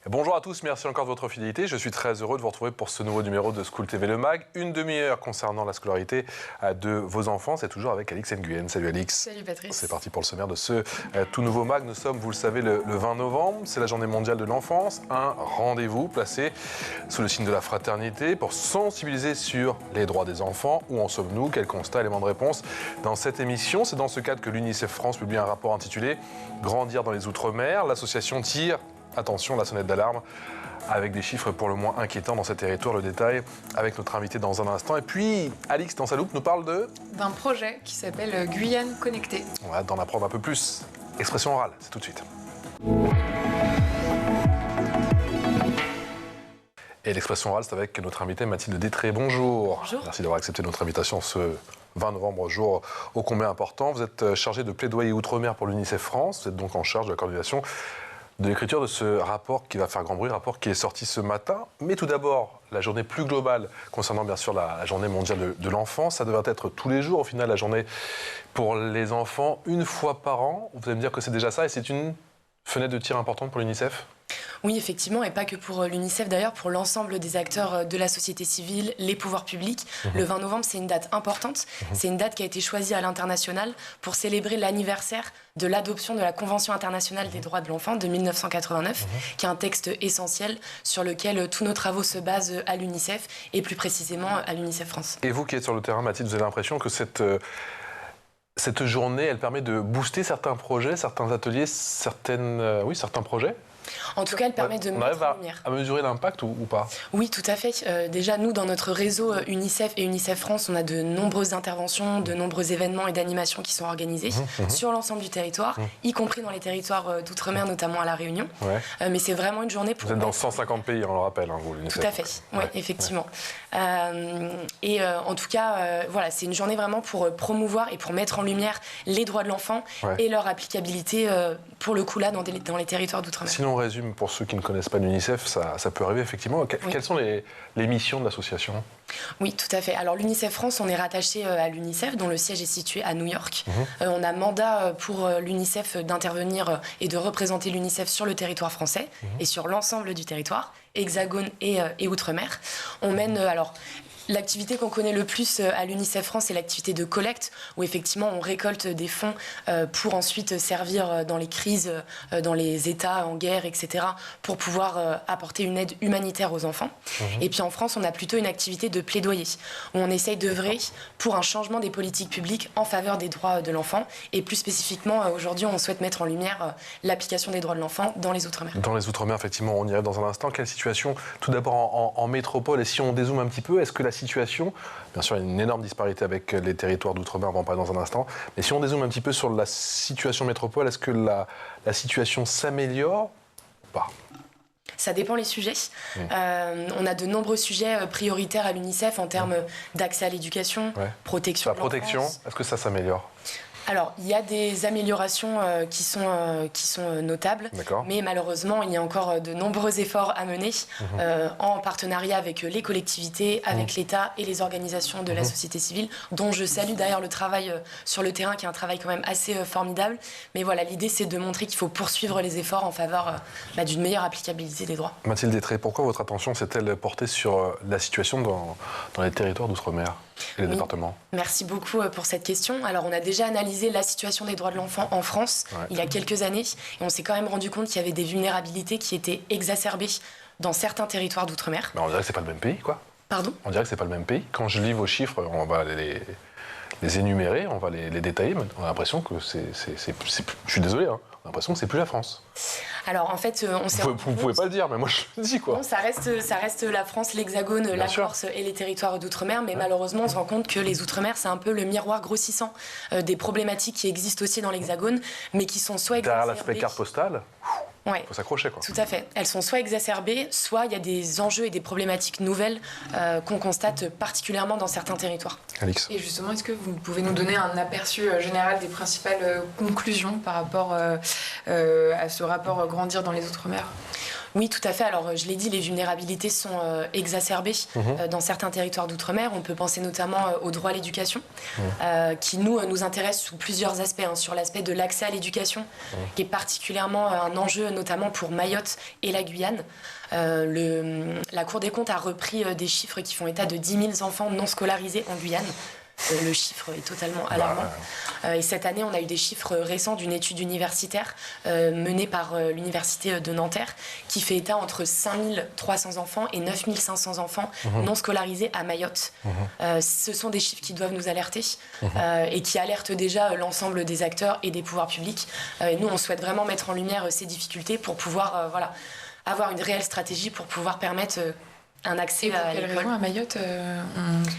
Bonjour à tous, merci encore de votre fidélité. Je suis très heureux de vous retrouver pour ce nouveau numéro de School TV Le Mag. Une demi-heure concernant la scolarité de vos enfants. C'est toujours avec Alix Nguyen. Salut Alix. Salut Patrice. C'est parti pour le sommaire de ce tout nouveau mag. Nous sommes, vous le savez, le 20 novembre. C'est la journée mondiale de l'enfance. Un rendez-vous placé sous le signe de la fraternité pour sensibiliser sur les droits des enfants. Où en sommes-nous? Quel constat? Élément de réponse dans cette émission. C'est dans ce cadre que l'UNICEF France publie un rapport intitulé « Grandir dans les Outre-mer ». L'association tire, attention, la sonnette d'alarme, avec des chiffres pour le moins inquiétants dans ces territoires. Le détail avec notre invité dans un instant. Et puis, Alix, dans sa loupe, nous parle d'un projet qui s'appelle Guyane Connectée. On va d'en apprendre un peu plus. Expression orale, c'est tout de suite. Et l'expression orale, c'est avec notre invité Mathilde Détré. Bonjour. Bonjour. Merci d'avoir accepté notre invitation ce 20 novembre, jour ô combien important. Vous êtes chargé de plaidoyer outre-mer pour l'UNICEF France. Vous êtes donc en charge de la coordination de l'écriture de ce rapport qui va faire grand bruit, rapport qui est sorti ce matin. Mais tout d'abord, la journée plus globale concernant bien sûr la journée mondiale de l'enfant. Ça devrait être tous les jours, au final, la journée pour les enfants, une fois par an. Vous allez me dire que c'est déjà ça et c'est une fenêtre de tir importante pour l'UNICEF ? Oui, effectivement, et pas que pour l'UNICEF d'ailleurs, pour l'ensemble des acteurs de la société civile, les pouvoirs publics. Le 20 novembre, c'est une date importante. C'est une date qui a été choisie à l'international pour célébrer l'anniversaire de l'adoption de la Convention internationale des droits de l'enfant de 1989, qui est un texte essentiel sur lequel tous nos travaux se basent à l'UNICEF et plus précisément à l'UNICEF France. Et vous qui êtes sur le terrain, Mathilde, vous avez l'impression que cette journée, elle permet de booster certains projets, certains ateliers, certains projets? En tout cas, elle permet de mettre en lumière. À mesurer l'impact ou pas? Oui, tout à fait. Déjà, nous, dans notre réseau UNICEF et UNICEF France, on a de nombreuses interventions, de nombreux événements et d'animations qui sont organisés sur l'ensemble du territoire, y compris dans les territoires d'outre-mer, notamment à La Réunion. Ouais. Mais c'est vraiment une journée pour... Vous êtes dans 150 pays, on le rappelle, vous, l'UNICEF. Tout à fait, oui, effectivement. Ouais. En tout cas, voilà, c'est une journée vraiment pour promouvoir et pour mettre en lumière les droits de l'enfant et leur applicabilité, pour le coup, là, dans les territoires d'outre-mer. Sinon, on résume, pour ceux qui ne connaissent pas l'UNICEF, ça peut arriver effectivement. Quelles sont les missions de l'association? Oui, tout à fait. Alors l'UNICEF France, on est rattaché à l'UNICEF, dont le siège est situé à New York. On a mandat pour l'UNICEF d'intervenir et de représenter l'UNICEF sur le territoire français et sur l'ensemble du territoire, Hexagone et Outre-mer. On mène l'activité qu'on connaît le plus à l'UNICEF France, c'est l'activité de collecte, où effectivement on récolte des fonds pour ensuite servir dans les crises, dans les États en guerre, etc., pour pouvoir apporter une aide humanitaire aux enfants. Et puis en France, on a plutôt une activité de plaidoyer, où on essaye d'œuvrer pour un changement des politiques publiques en faveur des droits de l'enfant. Et plus spécifiquement, aujourd'hui, on souhaite mettre en lumière l'application des droits de l'enfant dans les Outre-mer. Dans les Outre-mer, effectivement, on y arrive dans un instant. Quelle situation, tout d'abord en métropole, et si on dézoome un petit peu, est-ce que la situation, bien sûr il y a une énorme disparité avec les territoires d'outre-mer, on va en parler dans un instant, mais si on dézoome un petit peu sur la situation métropole, est-ce que la situation s'améliore ou pas? Ça dépend les sujets. On a de nombreux sujets prioritaires à l'UNICEF en termes d'accès à l'éducation, protection de l'enfance. La protection, est-ce que ça s'améliore? Alors, il y a des améliorations qui sont notables, mais malheureusement, il y a encore de nombreux efforts à mener en partenariat avec les collectivités, avec l'État et les organisations de la société civile, dont je salue d'ailleurs le travail sur le terrain, qui est un travail quand même assez formidable. Mais voilà, l'idée, c'est de montrer qu'il faut poursuivre les efforts en faveur d'une meilleure applicabilité des droits. Mathilde Détré, pourquoi votre attention s'est-elle portée sur la situation dans les territoires d'outre-mer et les départements? Merci beaucoup pour cette question. Alors, on a déjà analysé la situation des droits de l'enfant en France il y a quelques années, et on s'est quand même rendu compte qu'il y avait des vulnérabilités qui étaient exacerbées dans certains territoires d'outre-mer. Mais on dirait que c'est pas le même pays, quoi. Pardon? On dirait que c'est pas le même pays. Quand je lis vos chiffres, on va les énumérer, on va les détailler, mais on a l'impression que je suis désolé, on a l'impression que c'est plus la France. Alors en fait, on s'est... Vous pouvez pas le dire, mais moi je le dis, quoi. Non, ça reste la France, l'Hexagone, la Corse et les territoires d'outre-mer, mais malheureusement on se rend compte que les outre-mer, c'est un peu le miroir grossissant des problématiques qui existent aussi dans l'Hexagone, mais qui sont soit exacerbées... Derrière l'aspect carte postale, il faut s'accrocher, quoi. Tout à fait. Elles sont soit exacerbées, soit il y a des enjeux et des problématiques nouvelles qu'on constate particulièrement dans certains territoires. Alix. Et justement, est-ce que vous pouvez nous donner un aperçu général des principales conclusions par rapport à ce rapport Grandir dans les Outre-mer? Oui, tout à fait. Alors, je l'ai dit, les vulnérabilités sont exacerbées dans certains territoires d'outre-mer. On peut penser notamment au droit à l'éducation, qui nous intéresse sous plusieurs aspects. Sur l'aspect de l'accès à l'éducation, qui est particulièrement un enjeu, notamment pour Mayotte et la Guyane. La Cour des comptes a repris des chiffres qui font état de 10 000 enfants non scolarisés en Guyane. Le chiffre est totalement alarmant. Et cette année, on a eu des chiffres récents d'une étude universitaire menée par l'Université de Nanterre qui fait état entre 5 300 enfants et 9 500 enfants non scolarisés à Mayotte. Ce sont des chiffres qui doivent nous alerter et qui alertent déjà l'ensemble des acteurs et des pouvoirs publics. Et nous, on souhaite vraiment mettre en lumière ces difficultés pour pouvoir avoir une réelle stratégie pour pouvoir permettre un accès à l'école. Et pour quelle raison à Mayotte,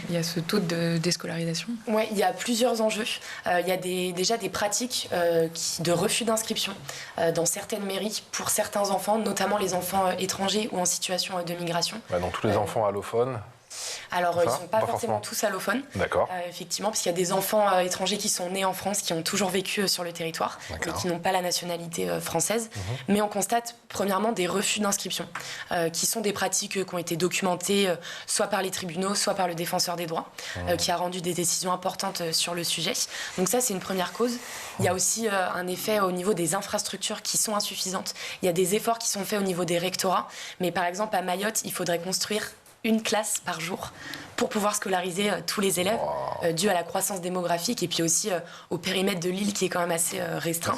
il y a ce taux de déscolarisation? Oui, il y a plusieurs enjeux. Il y a déjà des pratiques de refus d'inscription dans certaines mairies pour certains enfants, notamment les enfants étrangers ou en situation de migration. Donc tous les enfants allophones. Alors, ils ne sont pas forcément tous allophones. D'accord. Effectivement, parce qu'il y a des enfants étrangers qui sont nés en France, qui ont toujours vécu sur le territoire, et qui n'ont pas la nationalité française. Mais on constate, premièrement, des refus d'inscription, qui sont des pratiques qui ont été documentées soit par les tribunaux, soit par le défenseur des droits, qui a rendu des décisions importantes sur le sujet. Donc ça, c'est une première cause. Il y a aussi un effet au niveau des infrastructures qui sont insuffisantes. Il y a des efforts qui sont faits au niveau des rectorats. Mais par exemple, à Mayotte, il faudrait construire une classe par jour pour pouvoir scolariser tous les élèves, dû à la croissance démographique et puis aussi au périmètre de l'île qui est quand même assez restreint.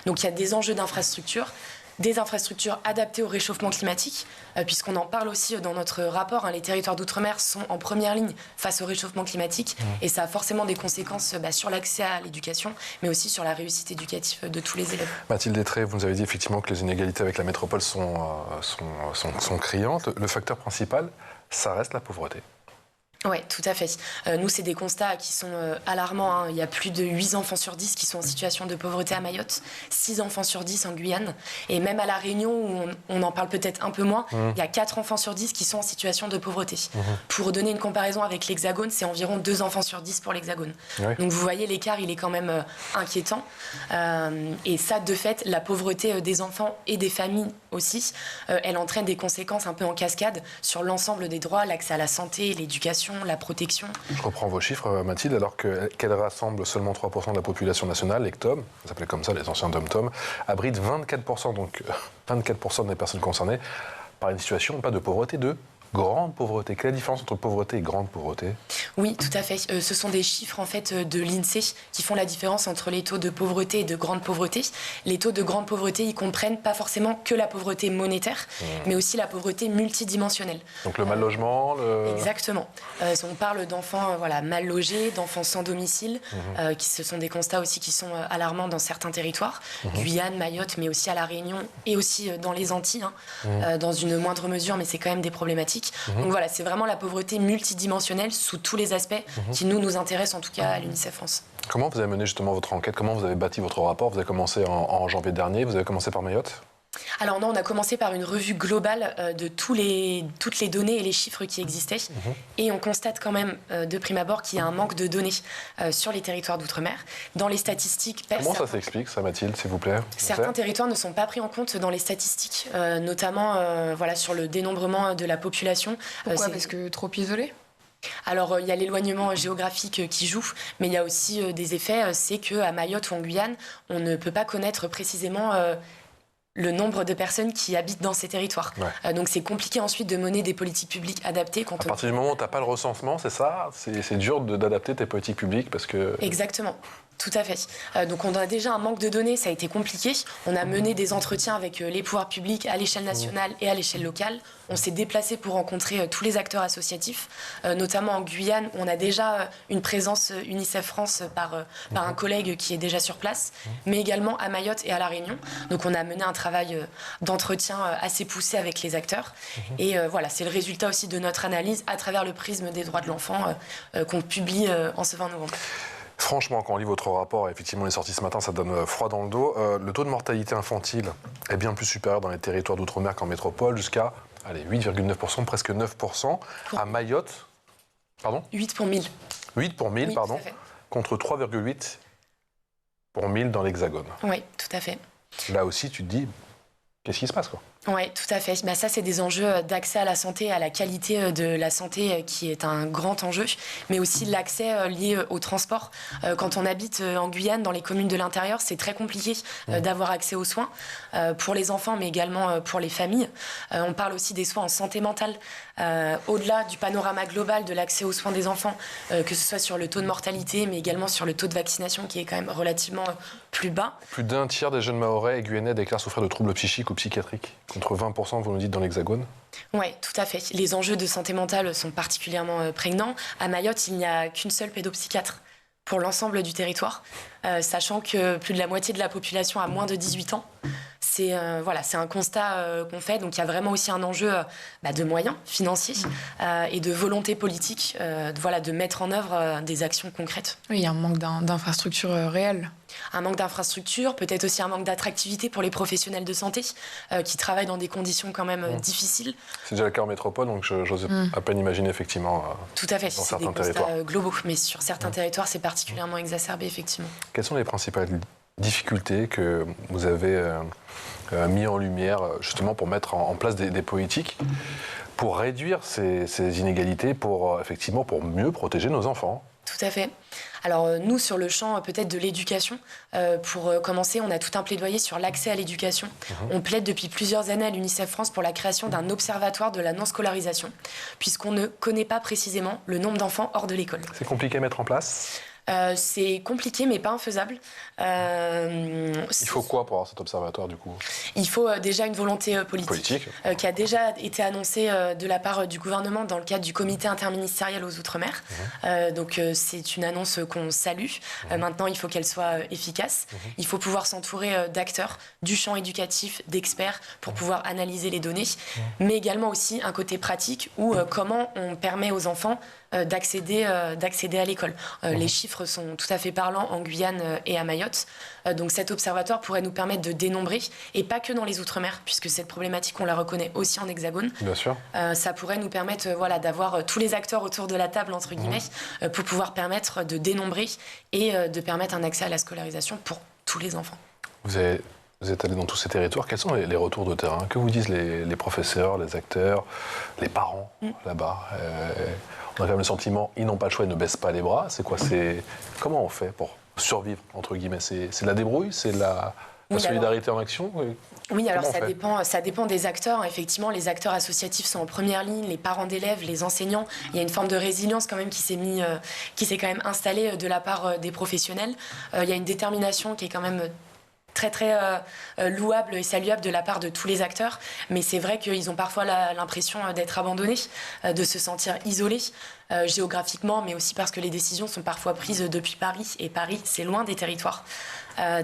Donc il y a des enjeux d'infrastructures, des infrastructures adaptées au réchauffement climatique, puisqu'on en parle aussi dans notre rapport. Les territoires d'outre-mer sont en première ligne face au réchauffement climatique et ça a forcément des conséquences sur l'accès à l'éducation, mais aussi sur la réussite éducative de tous les élèves. Mathilde Détré, vous nous avez dit effectivement que les inégalités avec la métropole sont criantes. Le facteur principal, ça reste la pauvreté. Oui, tout à fait. Nous, c'est des constats qui sont alarmants. Il y a plus de 8 enfants sur 10 qui sont en situation de pauvreté à Mayotte, 6 enfants sur 10 en Guyane. Et même à La Réunion, où on en parle peut-être un peu moins, il y a 4 enfants sur 10 qui sont en situation de pauvreté. Pour donner une comparaison avec l'Hexagone, c'est environ 2 enfants sur 10 pour l'Hexagone. Donc vous voyez, l'écart, il est quand même inquiétant. Et ça, de fait, la pauvreté des enfants et des familles aussi, elle entraîne des conséquences un peu en cascade sur l'ensemble des droits, l'accès à la santé, l'éducation, la protection. Je reprends vos chiffres, Mathilde, alors qu'elle rassemble seulement 3% de la population nationale, les CTOM, ça s'appelait comme ça, les anciens DOM-TOM, abritent 24%, donc 24% des personnes concernées par une situation, pas de pauvreté, de grande pauvreté. Quelle est la différence entre pauvreté et grande pauvreté? Oui, tout à fait. Ce sont des chiffres en fait de l'INSEE qui font la différence entre les taux de pauvreté et de grande pauvreté. Les taux de grande pauvreté, ils comprennent pas forcément que la pauvreté monétaire, mais aussi la pauvreté multidimensionnelle. Donc le mal logement, Exactement. On parle d'enfants mal logés, d'enfants sans domicile, ce sont des constats aussi qui sont alarmants dans certains territoires, Guyane, Mayotte, mais aussi à La Réunion et aussi dans les Antilles, dans une moindre mesure, mais c'est quand même des problématiques. Donc voilà, c'est vraiment la pauvreté multidimensionnelle sous tous les aspects qui nous intéressent, en tout cas à l'UNICEF France. Comment vous avez mené justement votre enquête? Comment vous avez bâti votre rapport? Vous avez commencé en janvier dernier, vous avez commencé par Mayotte? Alors non, on a commencé par une revue globale de toutes les données et les chiffres qui existaient. Et on constate quand même, de prime abord, qu'il y a un manque de données sur les territoires d'outre-mer. Dans les statistiques... Comment ça s'explique, ça, Mathilde, s'il vous plaît? Certains territoires ne sont pas pris en compte dans les statistiques, notamment sur le dénombrement de la population. Pourquoi? Parce que trop isolé? Alors, il y a l'éloignement géographique qui joue, mais il y a aussi des effets. C'est qu'à Mayotte ou en Guyane, on ne peut pas connaître précisément... le nombre de personnes qui habitent dans ces territoires. Donc c'est compliqué ensuite de mener des politiques publiques adaptées. À partir du moment où tu n'as pas le recensement, c'est ça? C'est dur d'adapter tes politiques publiques parce que... Exactement. Tout à fait. Donc on a déjà un manque de données, ça a été compliqué. On a mené des entretiens avec les pouvoirs publics à l'échelle nationale et à l'échelle locale. On s'est déplacé pour rencontrer tous les acteurs associatifs, notamment en Guyane. On a déjà une présence UNICEF France par un collègue qui est déjà sur place, mais également à Mayotte et à La Réunion. Donc on a mené un travail d'entretien assez poussé avec les acteurs. Et voilà, c'est le résultat aussi de notre analyse à travers le prisme des droits de l'enfant qu'on publie en ce 20 novembre. Franchement, quand on lit votre rapport, effectivement, il est sorti ce matin, ça donne froid dans le dos. Le taux de mortalité infantile est bien plus supérieur dans les territoires d'outre-mer qu'en métropole, jusqu'à 8,9%, presque 9%. À Mayotte, pardon 8 pour 1000. 8 pour 1000, pardon, contre 3,8 pour 1000 dans l'Hexagone. Oui, tout à fait. Là aussi, tu te dis, qu'est-ce qui se passe, quoi? Oui, tout à fait. Ça, c'est des enjeux d'accès à la santé, à la qualité de la santé qui est un grand enjeu, mais aussi l'accès lié au transport. Quand on habite en Guyane, dans les communes de l'intérieur, c'est très compliqué d'avoir accès aux soins pour les enfants, mais également pour les familles. On parle aussi des soins en santé mentale. Au-delà du panorama global de l'accès aux soins des enfants, que ce soit sur le taux de mortalité, mais également sur le taux de vaccination qui est quand même relativement plus bas. Plus d'un tiers des jeunes Mahorais et Guyanais déclarent souffrir de troubles psychiques ou psychiatriques, contre 20%, vous nous dites, dans l'Hexagone. Oui, tout à fait. Les enjeux de santé mentale sont particulièrement prégnants. À Mayotte, il n'y a qu'une seule pédopsychiatre pour l'ensemble du territoire, sachant que plus de la moitié de la population a moins de 18 ans. C'est un constat qu'on fait. Donc il y a vraiment aussi un enjeu de moyens financiers et de volonté politique de mettre en œuvre des actions concrètes. Oui, il y a un manque d'infrastructures réelles. Un manque d'infrastructures, peut-être aussi un manque d'attractivité pour les professionnels de santé qui travaillent dans des conditions quand même difficiles. C'est déjà le cas en métropole, donc j'ose à peine imaginer effectivement tout à fait, dans c'est certains des constats territoires. globaux, mais sur certains territoires, c'est particulièrement exacerbé, effectivement. Quelles sont les principales difficultés que vous avez mis en lumière justement pour mettre en place des politiques pour réduire ces inégalités, pour mieux protéger nos enfants? Tout à fait. Alors nous, sur le champ peut-être de l'éducation, pour commencer, on a tout un plaidoyer sur l'accès à l'éducation. On plaide depuis plusieurs années à l'UNICEF France pour la création d'un observatoire de la non-scolarisation, puisqu'on ne connaît pas précisément le nombre d'enfants hors de l'école. C'est compliqué à mettre en place? C'est compliqué, mais pas infaisable. Il faut quoi pour avoir cet observatoire, du coup? Il faut déjà une volonté politique. Qui a déjà été annoncée de la part du gouvernement dans le cadre du comité interministériel aux Outre-mer. Donc c'est une annonce qu'on salue. Maintenant, il faut qu'elle soit efficace. Il faut pouvoir s'entourer d'acteurs du champ éducatif, d'experts, pour pouvoir analyser les données. Mais également aussi un côté pratique où comment on permet aux enfants d'accéder à l'école. Les chiffres sont tout à fait parlants en Guyane et à Mayotte. Donc cet observatoire pourrait nous permettre de dénombrer, et pas que dans les Outre-mer, puisque cette problématique, on la reconnaît aussi en Hexagone. Bien sûr. Ça pourrait nous permettre d'avoir tous les acteurs autour de la table, entre guillemets, pour pouvoir permettre de dénombrer et de permettre un accès à la scolarisation pour tous les enfants. Vous êtes allé dans tous ces territoires. Quels sont les retours de terrain? Que vous disent les professeurs, les acteurs, les parents là-bas? On a quand même le sentiment, ils n'ont pas le choix, ils ne baissent pas les bras. C'est quoi? Comment on fait pour survivre, entre guillemets? C'est de la débrouille? C'est de la solidarité en action? Oui, alors ça dépend des acteurs. Effectivement, les acteurs associatifs sont en première ligne, les parents d'élèves, les enseignants. Il y a une forme de résilience quand même qui s'est quand même installée de la part des professionnels. Il y a une détermination qui est quand même très très louable et saluable de la part de tous les acteurs, mais c'est vrai qu'ils ont parfois l'impression d'être abandonnés, de se sentir isolés géographiquement, mais aussi parce que les décisions sont parfois prises depuis Paris, et Paris, c'est loin des territoires.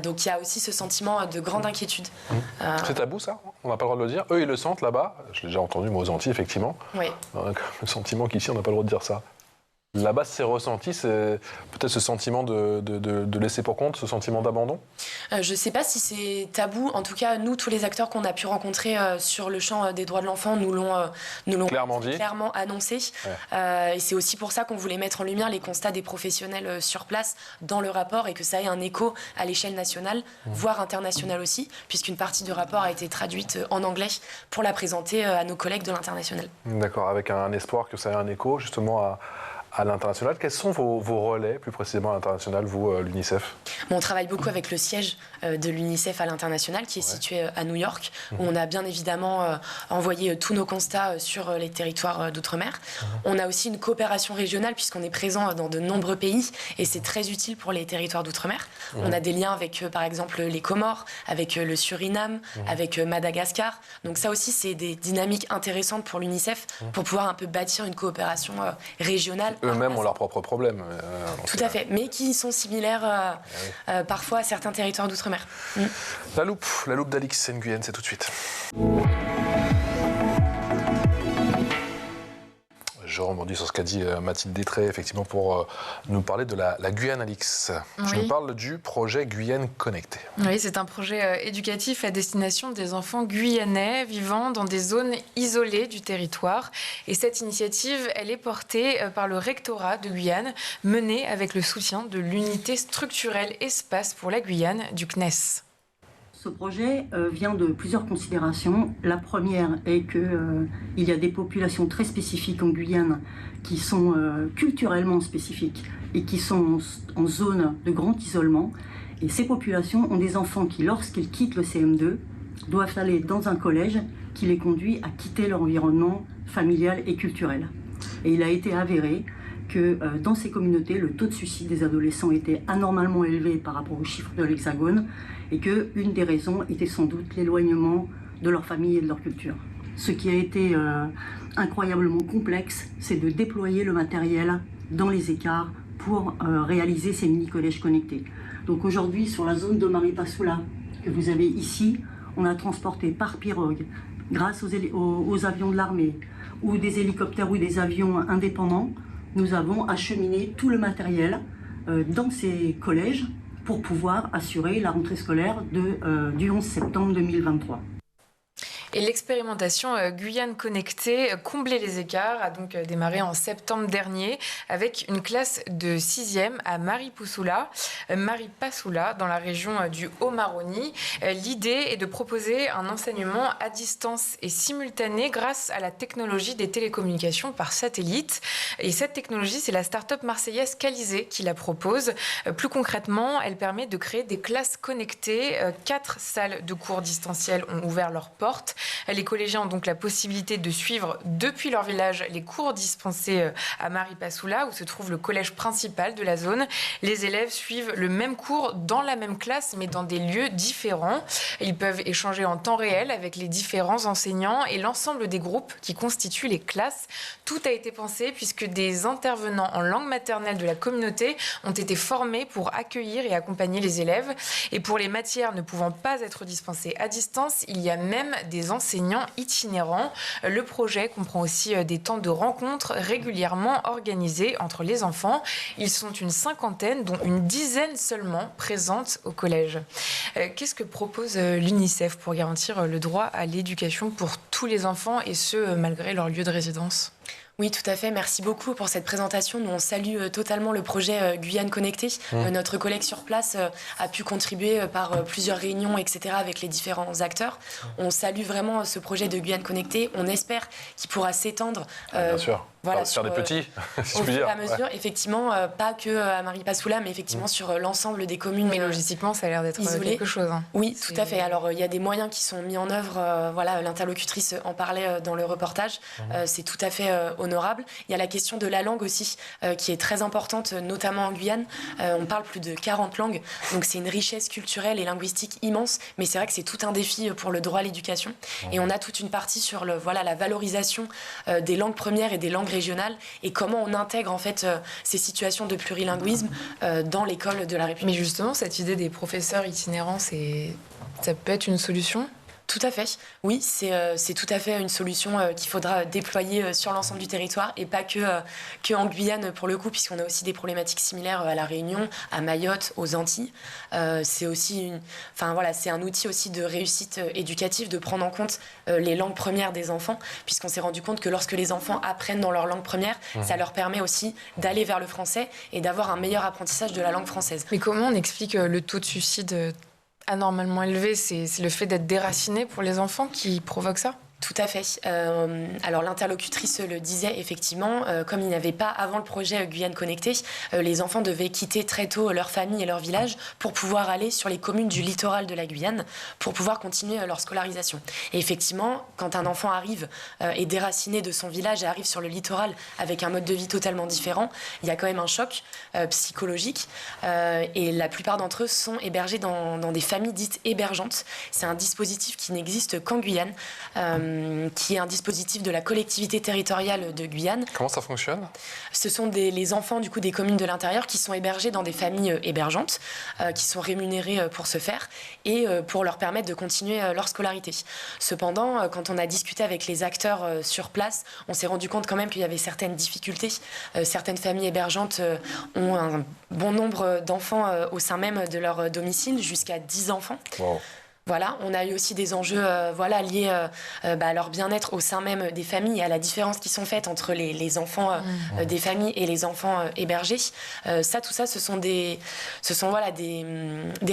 Donc il y a aussi ce sentiment de grande inquiétude. C'est tabou, ça? On n'a pas le droit de le dire? Eux, ils le sentent là-bas. Je l'ai déjà entendu, moi, aux Antilles, effectivement. Oui. Le sentiment qu'ici, on n'a pas le droit de dire ça. Là-bas, c'est ressenti, c'est peut-être ce sentiment de laisser pour compte, ce sentiment d'abandon? Je ne sais pas si c'est tabou. En tout cas, nous, tous les acteurs qu'on a pu rencontrer sur le champ des droits de l'enfant nous l'ont clairement annoncé. Ouais. Et c'est aussi pour ça qu'on voulait mettre en lumière les constats des professionnels sur place dans le rapport, et que ça ait un écho à l'échelle nationale, voire internationale aussi, puisqu'une partie du rapport a été traduite en anglais pour la présenter à nos collègues de l'international. D'accord, avec un espoir que ça ait un écho justement à l'international. Quels sont vos relais, plus précisément à l'international, vous, l'UNICEF? On travaille beaucoup avec le siège de l'UNICEF à l'international, qui est situé à New York, où on a bien évidemment envoyé tous nos constats sur les territoires d'outre-mer. On a aussi une coopération régionale, puisqu'on est présent dans de nombreux pays, et c'est très utile pour les territoires d'outre-mer. On a des liens avec, par exemple, les Comores, avec le Suriname, avec Madagascar. Donc ça aussi, c'est des dynamiques intéressantes pour l'UNICEF, pour pouvoir un peu bâtir une coopération régionale. Eux-mêmes ont leurs propres problèmes. Tout à fait, mais qui sont similaires parfois à certains territoires d'outre-mer. La loupe d'Alix Nguyen, c'est tout de suite. Je rebondis sur ce qu'a dit Mathilde Détré, effectivement, pour nous parler de la Guyane Alix. Oui. Je nous parle du projet Guyane Connectée. Oui, c'est un projet éducatif à destination des enfants guyanais vivant dans des zones isolées du territoire. Et cette initiative, elle est portée par le rectorat de Guyane, menée avec le soutien de l'unité structurelle Espace pour la Guyane du CNES. ce projet vient de plusieurs considérations. La première est qu'il y a des populations très spécifiques en Guyane qui sont culturellement spécifiques et qui sont en zone de grand isolement. Et ces populations ont des enfants qui, lorsqu'ils quittent le CM2, doivent aller dans un collège qui les conduit à quitter leur environnement familial et culturel. Et il a été avéré que dans ces communautés, le taux de suicide des adolescents était anormalement élevé par rapport aux chiffres de l'Hexagone et qu'une des raisons était sans doute l'éloignement de leur famille et de leur culture. Ce qui a été incroyablement complexe, c'est de déployer le matériel dans les écarts pour réaliser ces mini-collèges connectés. Donc aujourd'hui, sur la zone de Maripasoula que vous avez ici, on a transporté par pirogue, grâce aux avions de l'armée, ou des hélicoptères ou des avions indépendants, nous avons acheminé tout le matériel dans ces collèges pour pouvoir assurer la rentrée scolaire du 11 septembre 2023. Et l'expérimentation Guyane Connectée, combler les écarts, a donc démarré en septembre dernier avec une classe de 6e à Maripasoula, dans la région du Haut-Maroni. L'idée est de proposer un enseignement à distance et simultané grâce à la technologie des télécommunications par satellite. Et cette technologie, c'est la start-up marseillaise Calizé qui la propose. Plus concrètement, elle permet de créer des classes connectées. 4 salles de cours distanciels ont ouvert leurs portes. Les collégiens ont donc la possibilité de suivre depuis leur village les cours dispensés à Maripasoula, où se trouve le collège principal de la zone. Les élèves suivent le même cours dans la même classe, mais dans des lieux différents. Ils peuvent échanger en temps réel avec les différents enseignants et l'ensemble des groupes qui constituent les classes. Tout a été pensé puisque des intervenants en langue maternelle de la communauté ont été formés pour accueillir et accompagner les élèves. Et pour les matières ne pouvant pas être dispensées à distance, il y a même des enseignants itinérants. Le projet comprend aussi des temps de rencontres régulièrement organisés entre les enfants. Ils sont une cinquantaine, dont une dizaine seulement présentes au collège. Qu'est-ce que propose l'UNICEF pour garantir le droit à l'éducation pour tous les enfants, et ce, malgré leur lieu de résidence ? Oui, tout à fait. Merci beaucoup pour cette présentation. Nous, on salue totalement le projet Guyane Connectée. Notre collègue sur place a pu contribuer par plusieurs réunions, etc., avec les différents acteurs. On salue vraiment ce projet de Guyane Connectée. On espère qu'il pourra s'étendre. Bien sûr. Voilà, faire des petits, si je puis dire. Au fur et à mesure, effectivement, pas que à Maripasoula, mais effectivement sur l'ensemble des communes. Mais logistiquement, ça a l'air d'être isolées. Quelque chose. Hein. Oui, tout à fait. Alors, il y a des moyens qui sont mis en œuvre. Voilà, l'interlocutrice en parlait dans le reportage. C'est tout à fait honorable. Il y a la question de la langue aussi, qui est très importante, notamment en Guyane. On parle plus de 40 langues, donc c'est une richesse culturelle et linguistique immense. Mais c'est vrai que c'est tout un défi pour le droit à l'éducation. Et on a toute une partie sur la valorisation des langues premières et des langues régionales, et comment on intègre en fait ces situations de plurilinguisme dans l'école de la République. Mais justement, cette idée des professeurs itinérants, ça peut être une solution ? Tout à fait. Oui, c'est tout à fait une solution qu'il faudra déployer sur l'ensemble du territoire, et pas que en Guyane pour le coup, puisqu'on a aussi des problématiques similaires à La Réunion, à Mayotte, aux Antilles. C'est aussi c'est un outil aussi de réussite éducative, de prendre en compte les langues premières des enfants, puisqu'on s'est rendu compte que lorsque les enfants apprennent dans leur langue première, ça leur permet aussi d'aller vers le français et d'avoir un meilleur apprentissage de la langue française. Mais comment on explique le taux de suicide anormalement élevé? C'est le fait d'être déraciné pour les enfants qui provoque ça? Tout à fait. Alors l'interlocutrice le disait effectivement, comme il n'y avait pas avant le projet Guyane Connectée, les enfants devaient quitter très tôt leur famille et leur village pour pouvoir aller sur les communes du littoral de la Guyane pour pouvoir continuer leur scolarisation. Et effectivement, quand un enfant arrive est déraciné de son village et arrive sur le littoral avec un mode de vie totalement différent, il y a quand même un choc psychologique, et la plupart d'entre eux sont hébergés dans des familles dites hébergeantes. C'est un dispositif qui n'existe qu'en Guyane, qui est un dispositif de la collectivité territoriale de Guyane. Comment ça fonctionne ? Ce sont les enfants du coup des communes de l'intérieur qui sont hébergés dans des familles hébergeantes, qui sont rémunérés pour ce faire et pour leur permettre de continuer leur scolarité. Cependant, quand on a discuté avec les acteurs sur place, on s'est rendu compte quand même qu'il y avait certaines difficultés. Certaines familles hébergeantes ont un bon nombre d'enfants au sein même de leur domicile, jusqu'à 10 enfants. Wow. Voilà, on a eu aussi des enjeux liés à leur bien-être au sein même des familles, à la différence qui sont faites entre les enfants des familles et les enfants hébergés. Tout ça, ce sont des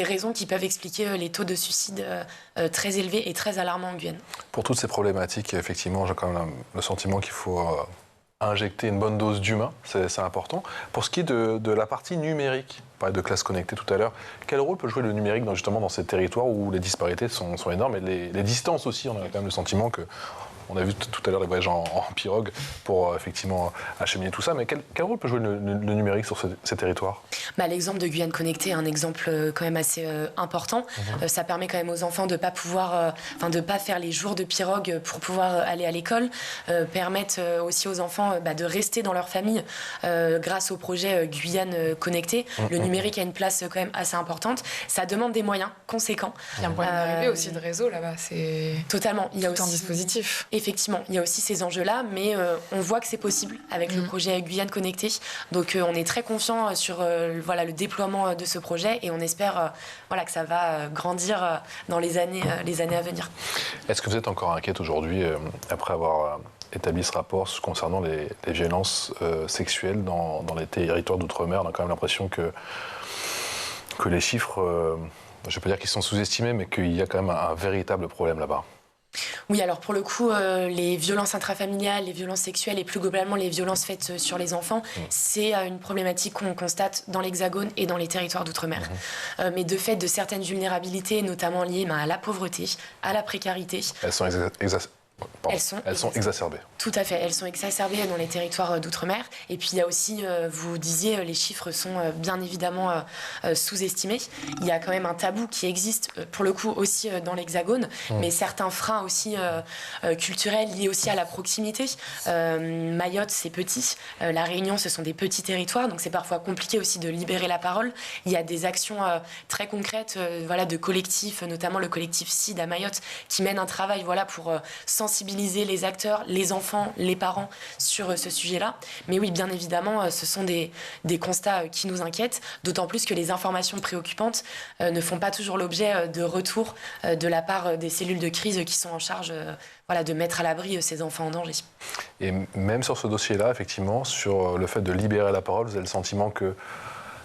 raisons qui peuvent expliquer les taux de suicide très élevés et très alarmants en Guyane. Pour toutes ces problématiques, effectivement, j'ai quand même le sentiment qu'il faut injecter une bonne dose d'humain, c'est important. Pour ce qui est de la partie numérique, on parlait de classe connectée tout à l'heure, quel rôle peut jouer le numérique justement dans ces territoires où les disparités sont énormes et les distances aussi, on a quand même le sentiment que... On a vu tout à l'heure les voyages en pirogue pour effectivement acheminer tout ça, mais quel rôle peut jouer le numérique sur ces territoires ? L'exemple de Guyane Connectée est un exemple quand même assez important. Ça permet quand même aux enfants de ne pas faire les jours de pirogue pour pouvoir aller à l'école, permettre aussi aux enfants de rester dans leur famille grâce au projet Guyane Connectée. Le numérique a une place quand même assez importante. Ça demande des moyens conséquents. Il y a un point d'arrivée aussi de réseau là-bas. C'est totalement. Il y a tout aussi un dispositif. Effectivement, il y a aussi ces enjeux-là, mais on voit que c'est possible avec le projet Guyane Connectée. Donc on est très confiant sur le déploiement de ce projet et on espère que ça va grandir dans les années à venir. Est-ce que vous êtes encore inquiète aujourd'hui, après avoir établi ce rapport concernant les violences sexuelles dans les territoires d'outre-mer ? On a quand même l'impression que les chiffres, je ne vais pas dire qu'ils sont sous-estimés, mais qu'il y a quand même un véritable problème là-bas. Oui, alors pour le coup, les violences intrafamiliales, les violences sexuelles et plus globalement les violences faites sur les enfants, c'est une problématique qu'on constate dans l'Hexagone et dans les territoires d'outre-mer. Mais de fait de certaines vulnérabilités, notamment liées à la pauvreté, à la précarité. Elles sont exacerbées. Tout à fait, elles sont exacerbées dans les territoires d'outre-mer. Et puis il y a aussi, vous disiez, les chiffres sont bien évidemment sous-estimés. Il y a quand même un tabou qui existe, pour le coup aussi dans l'Hexagone, mais certains freins aussi culturels liés aussi à la proximité. Mayotte, c'est petit. La Réunion, ce sont des petits territoires, donc c'est parfois compliqué aussi de libérer la parole. Il y a des actions très concrètes de collectifs, notamment le collectif CID à Mayotte, qui mène un travail pour sensibiliser les acteurs, les enfants, les parents sur ce sujet-là. Mais oui, bien évidemment, ce sont des constats qui nous inquiètent, d'autant plus que les informations préoccupantes ne font pas toujours l'objet de retours de la part des cellules de crise qui sont en charge de mettre à l'abri ces enfants en danger. Et même sur ce dossier-là, effectivement, sur le fait de libérer la parole, vous avez le sentiment que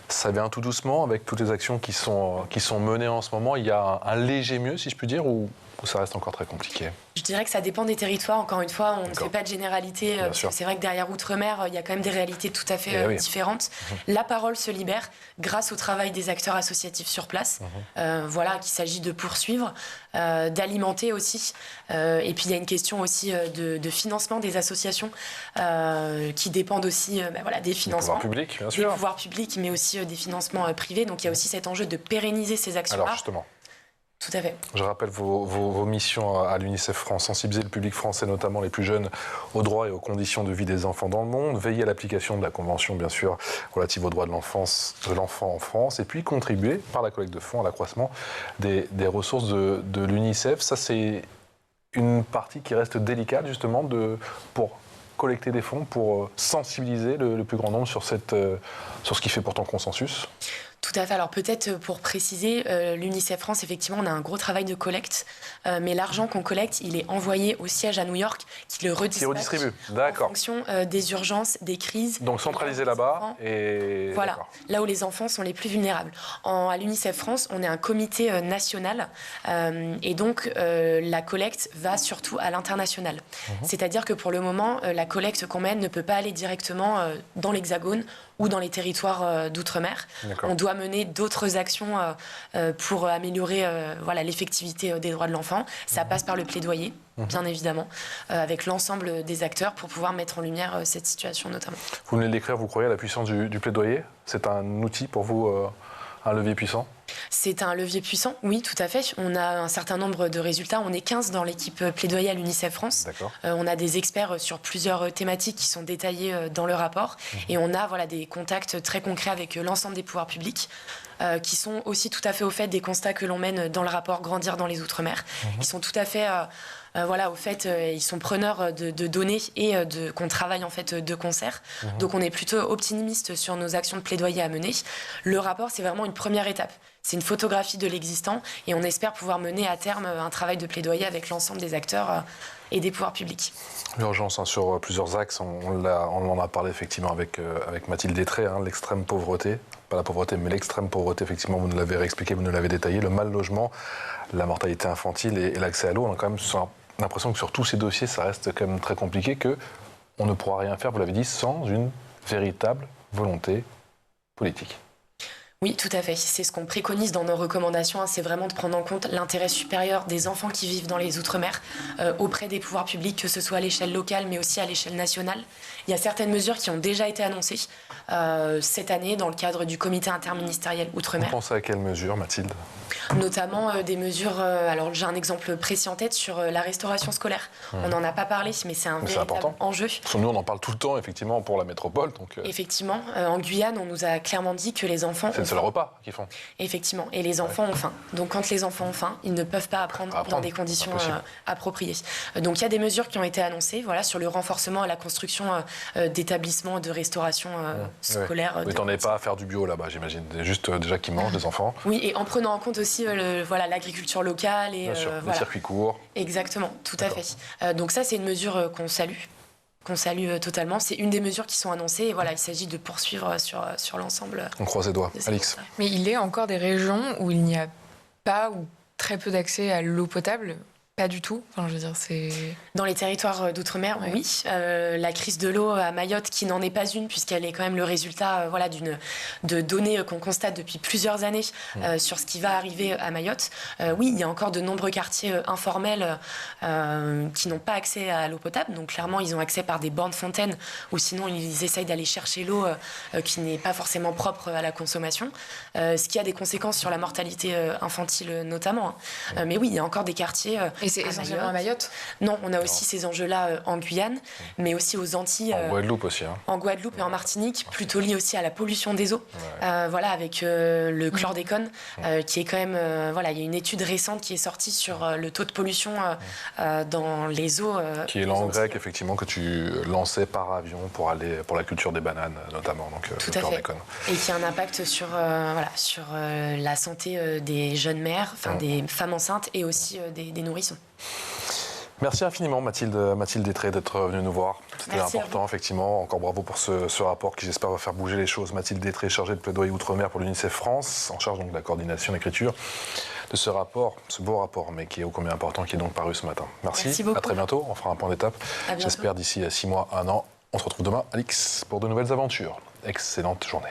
ça vient tout doucement avec toutes les actions qui sont menées en ce moment. Il y a un léger mieux, si je puis dire, ou ça reste encore très compliqué ? Je dirais que ça dépend des territoires. Encore une fois, on ne fait pas de généralité. C'est vrai que derrière Outre-mer, il y a quand même des réalités tout à fait différentes. La parole se libère grâce au travail des acteurs associatifs sur place. Qu'il s'agit de poursuivre, d'alimenter aussi. Et puis il y a une question aussi de financement des associations qui dépendent aussi des financements. Des pouvoirs publics, bien sûr. Des pouvoirs publics, mais aussi des financements privés. Donc il y a aussi cet enjeu de pérenniser ces actions-là. Alors justement. Tout à fait. Je rappelle vos missions à l'UNICEF France, sensibiliser le public français, notamment les plus jeunes, aux droits et aux conditions de vie des enfants dans le monde, veiller à l'application de la Convention, bien sûr, relative aux droits de l'enfant en France, et puis contribuer par la collecte de fonds à l'accroissement des ressources de l'UNICEF. Ça, c'est une partie qui reste délicate, justement, pour collecter des fonds, pour sensibiliser le plus grand nombre sur ce qui fait pourtant consensus. Tout à fait. Alors peut-être pour préciser, l'UNICEF France, effectivement, on a un gros travail de collecte, mais l'argent qu'on collecte, il est envoyé au siège à New York, qui le redistribue. D'accord. En fonction des urgences, des crises. Donc centralisé là-bas et... Voilà, d'accord. là où les enfants sont les plus vulnérables. À l'UNICEF France, on est un comité national, et donc la collecte va surtout à l'international. C'est-à-dire que pour le moment, la collecte qu'on mène ne peut pas aller directement dans l'Hexagone ou dans les territoires d'outre-mer. On doit mener d'autres actions pour améliorer l'effectivité des droits de l'enfant. Ça passe par le plaidoyer, bien évidemment, avec l'ensemble des acteurs pour pouvoir mettre en lumière cette situation notamment. Vous venez de l'écrire, vous croyez à la puissance du plaidoyer ? C'est un outil pour vous, un levier puissant ? C'est un levier puissant, oui, tout à fait. On a un certain nombre de résultats. On est 15 dans l'équipe plaidoyer à l'UNICEF France. On a des experts sur plusieurs thématiques qui sont détaillées dans le rapport. Et on a des contacts très concrets avec l'ensemble des pouvoirs publics. Qui sont aussi tout à fait au fait des constats que l'on mène dans le rapport Grandir dans les Outre-mer. Ils sont tout à fait... au fait, ils sont preneurs de données et qu'on travaille en fait de concert. Donc on est plutôt optimiste sur nos actions de plaidoyer à mener. Le rapport, c'est vraiment une première étape. c'est une photographie de l'existant et on espère pouvoir mener à terme un travail de plaidoyer avec l'ensemble des acteurs et des pouvoirs publics. L'urgence sur plusieurs axes, on en a parlé effectivement avec Mathilde Détré, l'extrême pauvreté, pas la pauvreté mais l'extrême pauvreté, effectivement vous nous l'avez réexpliqué, vous nous l'avez détaillé, le mal logement, la mortalité infantile et l'accès à l'eau. On a quand même l'impression que sur tous ces dossiers ça reste quand même très compliqué, qu'on ne pourra rien faire, vous l'avez dit, sans une véritable volonté politique. Oui, tout à fait. C'est ce qu'on préconise dans nos recommandations, c'est vraiment de prendre en compte l'intérêt supérieur des enfants qui vivent dans les Outre-mer auprès des pouvoirs publics, que ce soit à l'échelle locale mais aussi à l'échelle nationale. Il y a certaines mesures qui ont déjà été annoncées cette année dans le cadre du comité interministériel Outre-mer. Vous pensez à quelles mesures, Mathilde ? Notamment des mesures, alors j'ai un exemple précis en tête sur la restauration scolaire. On n'en a pas parlé, mais c'est un véritable enjeu. Parce que nous, on en parle tout le temps, effectivement, pour la métropole. Donc, Effectivement, en Guyane, on nous a clairement dit que les enfants... C'est le seul repas qu'ils font. Effectivement, et les enfants ont faim. Donc quand les enfants ont faim, ils ne peuvent pas apprendre dans des conditions appropriées. Donc il y a des mesures qui ont été annoncées sur le renforcement et la construction d'établissements de restauration scolaire. Vous n'en avez pas à faire du bio là-bas, j'imagine. Juste déjà qu'ils mangent, les enfants. Oui, et en prenant en compte aussi l'agriculture locale. Et, les circuits courts. Exactement, tout à fait. Donc ça, c'est une mesure qu'on salue totalement. C'est une des mesures qui sont annoncées. Et il s'agit de poursuivre sur l'ensemble. On croise les doigts. Alix. Mais il est encore des régions où il n'y a pas ou très peu d'accès à l'eau potable. Pas du tout. Enfin, je veux dire, c'est... Dans les territoires d'outre-mer, oui. La crise de l'eau à Mayotte, qui n'en est pas une, puisqu'elle est quand même le résultat de données qu'on constate depuis plusieurs années sur ce qui va arriver à Mayotte. Oui, il y a encore de nombreux quartiers informels qui n'ont pas accès à l'eau potable. Donc clairement, ils ont accès par des bornes fontaines, ou sinon ils essayent d'aller chercher l'eau qui n'est pas forcément propre à la consommation, ce qui a des conséquences sur la mortalité infantile notamment. Mais oui, il y a encore des quartiers... Et c'est essentiellement à Mayotte ? Non, on a aussi ces enjeux-là en Guyane, mais aussi aux Antilles. En Guadeloupe aussi. En Guadeloupe et en Martinique, plutôt lié aussi à la pollution des eaux. Avec le chlordécone, qui est quand même... il y a une étude récente qui est sortie sur le taux de pollution dans les eaux. Qui est l'engrais effectivement que tu lançais par avion pour la culture des bananes, notamment. Donc, tout à fait. Et qui a un impact sur la santé des jeunes mères, des femmes enceintes et aussi des nourrissons. Merci infiniment Mathilde Détré d'être venue nous voir. C'était important effectivement. Encore bravo pour ce rapport qui j'espère va faire bouger les choses. Mathilde Détré, chargée de plaidoyer Outre-mer pour l'UNICEF France, en charge donc de la coordination et l'écriture de ce rapport, ce beau rapport, mais qui est ô combien important, qui est donc paru ce matin. Merci beaucoup. À très bientôt. On fera un point d'étape. J'espère d'ici 6 mois, 1 an. On se retrouve demain, Alix, pour de nouvelles aventures. Excellente journée.